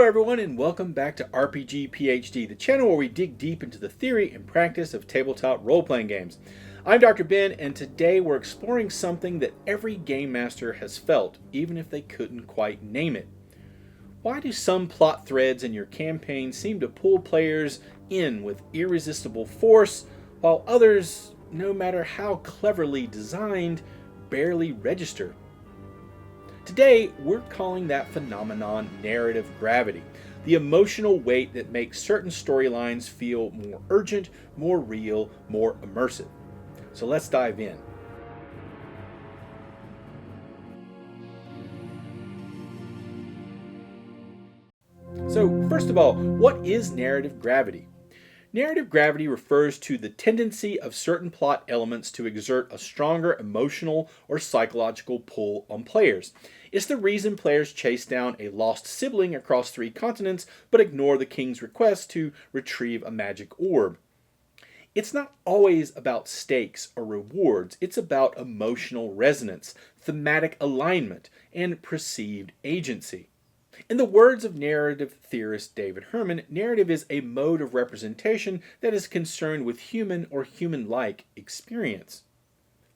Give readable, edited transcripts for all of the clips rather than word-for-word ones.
everyone, and welcome back to RPG PhD, the channel where we dig deep into the theory and practice of tabletop role-playing games. I'm Dr. Ben, and today we're exploring something that every game master has felt, even if they couldn't quite name it. Why do some plot threads in your campaign seem to pull players in with irresistible force, while others, no matter how cleverly designed, barely register? Today, we're calling that phenomenon narrative gravity, the emotional weight that makes certain storylines feel more urgent, more real, more immersive. So let's dive in. So first of all, what is narrative gravity? Narrative gravity refers to the tendency of certain plot elements to exert a stronger emotional or psychological pull on players. It's the reason players chase down a lost sibling across 3 continents but ignore the king's request to retrieve a magic orb. It's not always about stakes or rewards, it's about emotional resonance, thematic alignment, and perceived agency. In the words of narrative theorist David Herman, narrative is a mode of representation that is concerned with human or human-like experience.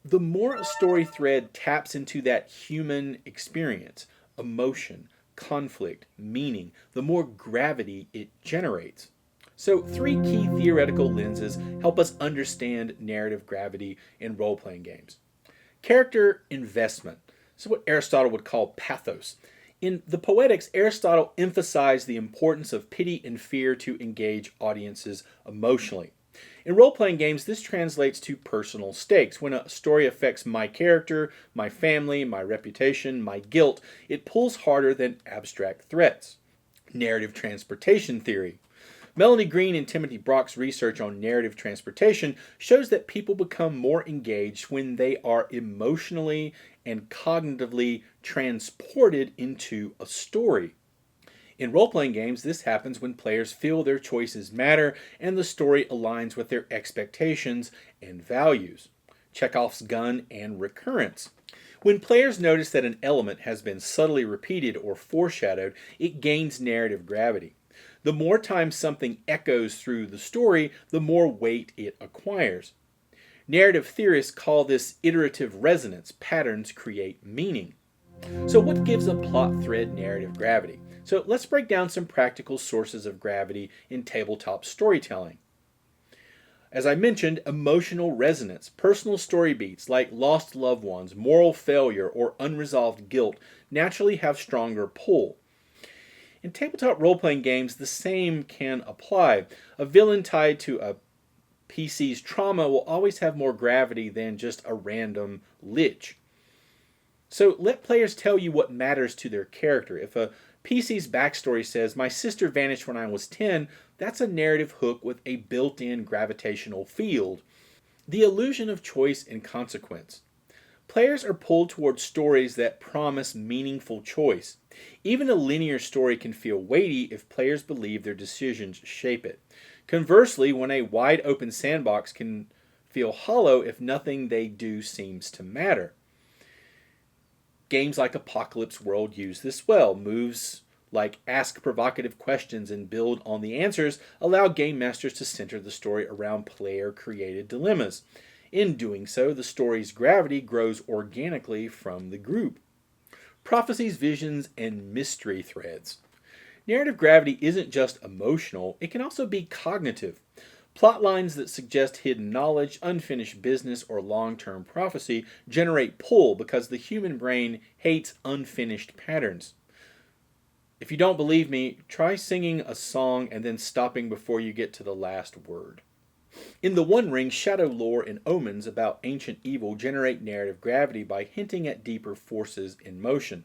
The more a story thread taps into that human experience, emotion, conflict, meaning, the more gravity it generates. So 3 key theoretical lenses help us understand narrative gravity in role-playing games. Character investment. This is what Aristotle would call pathos. In the Poetics, Aristotle emphasized the importance of pity and fear to engage audiences emotionally. In role-playing games, this translates to personal stakes. When a story affects my character, my family, my reputation, my guilt, it pulls harder than abstract threats. Narrative transportation theory. Melanie Green and Timothy Brock's research on narrative transportation shows that people become more engaged when they are emotionally and cognitively transported into a story. In role-playing games, this happens when players feel their choices matter and the story aligns with their expectations and values. Chekhov's gun and recurrence. When players notice that an element has been subtly repeated or foreshadowed, it gains narrative gravity. The more times something echoes through the story, the more weight it acquires. Narrative theorists call this iterative resonance. Patterns create meaning. So what gives a plot thread narrative gravity? So let's break down some practical sources of gravity in tabletop storytelling. As I mentioned, emotional resonance. Personal story beats like lost loved ones, moral failure, or unresolved guilt naturally have stronger pull. In tabletop role-playing games, the same can apply. A villain tied to a PC's trauma will always have more gravity than just a random lich. So let players tell you what matters to their character. If a PC's backstory says, "My sister vanished when I was 10, that's a narrative hook with a built-in gravitational field. The illusion of choice and consequence. Players are pulled towards stories that promise meaningful choice. Even a linear story can feel weighty if players believe their decisions shape it. Conversely, when a wide-open sandbox can feel hollow if nothing they do seems to matter. Games like Apocalypse World use this well. Moves like ask provocative questions and build on the answers allow game masters to center the story around player-created dilemmas. In doing so, the story's gravity grows organically from the group. Prophecies, visions, and mystery threads. Narrative gravity isn't just emotional, it can also be cognitive. Plot lines that suggest hidden knowledge, unfinished business, or long-term prophecy generate pull because the human brain hates unfinished patterns. If you don't believe me, try singing a song and then stopping before you get to the last word. In the One Ring, shadow lore and omens about ancient evil generate narrative gravity by hinting at deeper forces in motion.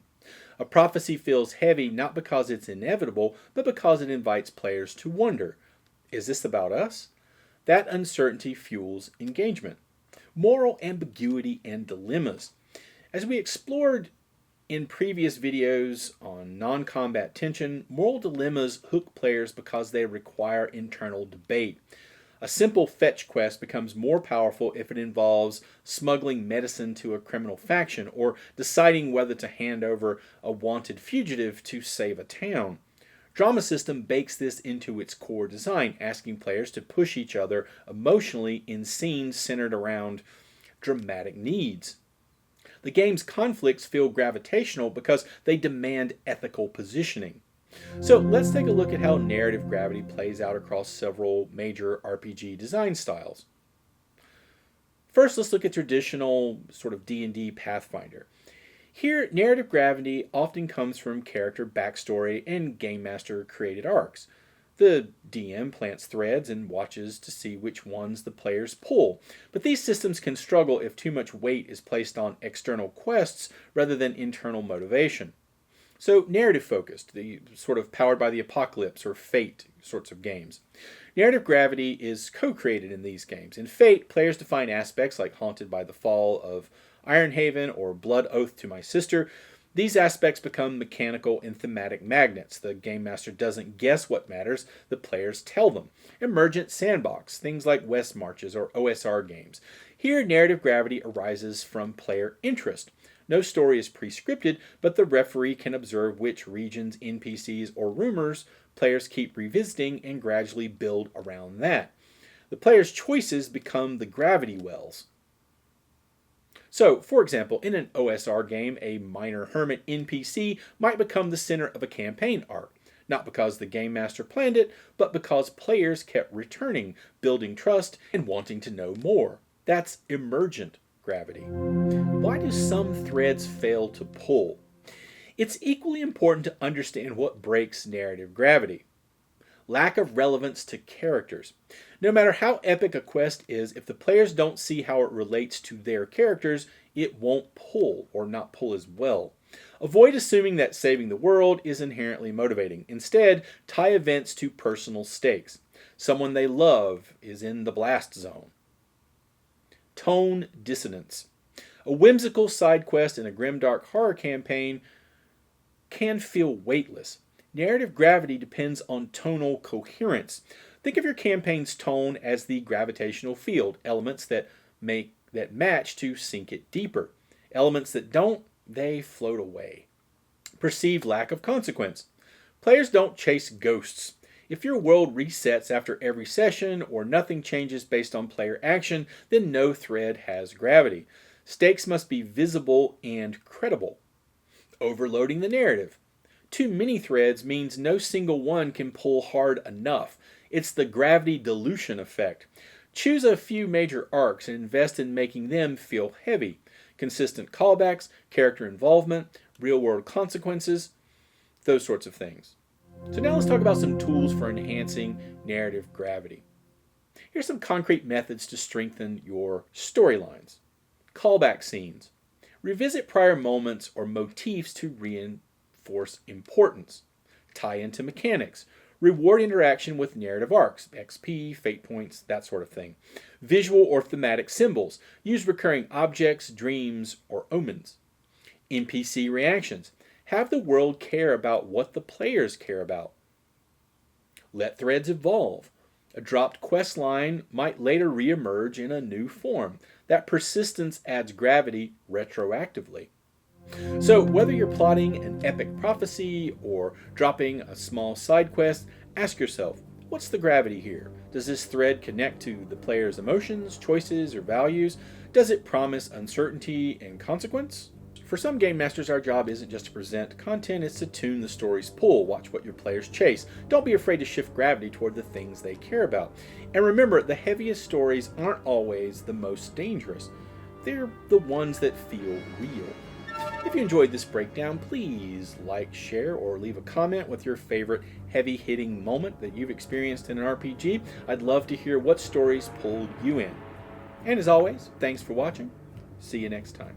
A prophecy feels heavy not because it's inevitable, but because it invites players to wonder, is this about us? That uncertainty fuels engagement. Moral ambiguity and dilemmas. As we explored in previous videos on non-combat tension, moral dilemmas hook players because they require internal debate. A simple fetch quest becomes more powerful if it involves smuggling medicine to a criminal faction or deciding whether to hand over a wanted fugitive to save a town. Drama System bakes this into its core design, asking players to push each other emotionally in scenes centered around dramatic needs. The game's conflicts feel gravitational because they demand ethical positioning. So let's take a look at how narrative gravity plays out across several major RPG design styles. First, let's look at traditional sort of D&D Pathfinder. Here, narrative gravity often comes from character backstory and game master created arcs. The DM plants threads and watches to see which ones the players pull, but these systems can struggle if too much weight is placed on external quests rather than internal motivation. So, narrative focused, the sort of powered by the apocalypse or fate sorts of games. Narrative gravity is co-created in these games. In Fate, players define aspects like Haunted by the Fall of Ironhaven or Blood Oath to My Sister. These aspects become mechanical and thematic magnets. The game master doesn't guess what matters, the players tell them. Emergent sandbox, things like West Marches or OSR games. Here, narrative gravity arises from player interest. No story is pre-scripted, but the referee can observe which regions, NPCs, or rumors players keep revisiting and gradually build around that. The player's choices become the gravity wells. So, for example, in an OSR game, a minor hermit NPC might become the center of a campaign arc, not because the game master planned it, but because players kept returning, building trust, and wanting to know more. That's emergent gravity. Why do some threads fail to pull? It's equally important to understand what breaks narrative gravity. Lack of relevance to characters. No matter how epic a quest is, if the players don't see how it relates to their characters, it won't pull, or not pull as well. Avoid assuming that saving the world is inherently motivating. Instead, tie events to personal stakes. Someone they love is in the blast zone. Tone dissonance. A whimsical side quest in a grimdark horror campaign can feel weightless. Narrative gravity depends on tonal coherence. Think of your campaign's tone as the gravitational field, elements that match to sink it deeper. Elements that don't, they float away. Perceived lack of consequence. Players don't chase ghosts. If your world resets after every session or nothing changes based on player action, then no thread has gravity. Stakes must be visible and credible. Overloading the narrative. Too many threads means no single one can pull hard enough. It's the gravity dilution effect. Choose a few major arcs and invest in making them feel heavy. Consistent callbacks, character involvement, real-world consequences, those sorts of things. So now let's talk about some tools for enhancing narrative gravity. Here's some concrete methods to strengthen your storylines. Callback scenes. Revisit prior moments or motifs to reinforce importance. Tie into mechanics. Reward interaction with narrative arcs, XP, fate points, that sort of thing. Visual or thematic symbols. Use recurring objects, dreams, or omens. NPC reactions. Have the world care about what the players care about. Let threads evolve. A dropped quest line might later reemerge in a new form. That persistence adds gravity retroactively. So whether you're plotting an epic prophecy or dropping a small side quest, ask yourself, what's the gravity here? Does this thread connect to the player's emotions, choices, or values? Does it promise uncertainty and consequence? For some game masters, our job isn't just to present content, it's to tune the story's pull. Watch what your players chase. Don't be afraid to shift gravity toward the things they care about. And remember, the heaviest stories aren't always the most dangerous. They're the ones that feel real. If you enjoyed this breakdown, please like, share, or leave a comment with your favorite heavy-hitting moment that you've experienced in an RPG. I'd love to hear what stories pulled you in. And as always, thanks for watching. See you next time.